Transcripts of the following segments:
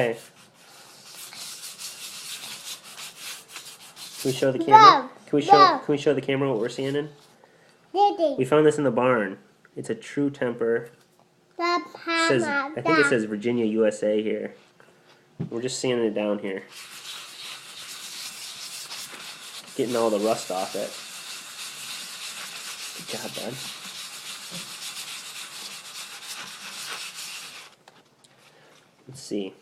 Okay. Can we show the camera? Can we show the camera what we're seeing in? We found this in the barn. It's a true temper. I think it says Virginia, USA here. We're just sanding it down here. Getting all the rust off it. Good job, bud. Let's see.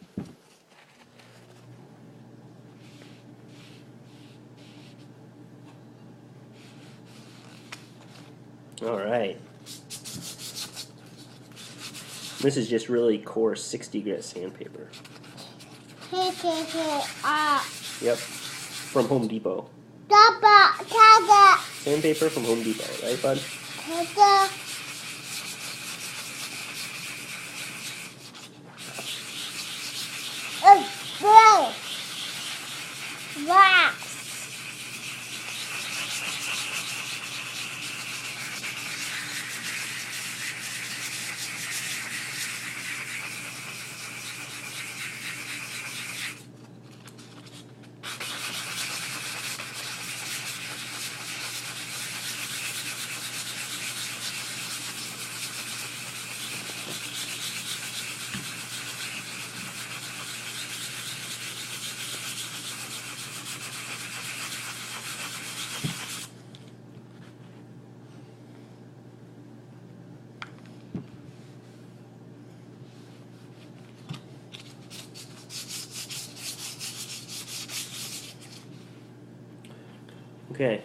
Alright. This is just really coarse 60 grit sandpaper. Yep. From Home Depot. Sandpaper from Home Depot, right, bud? Okay.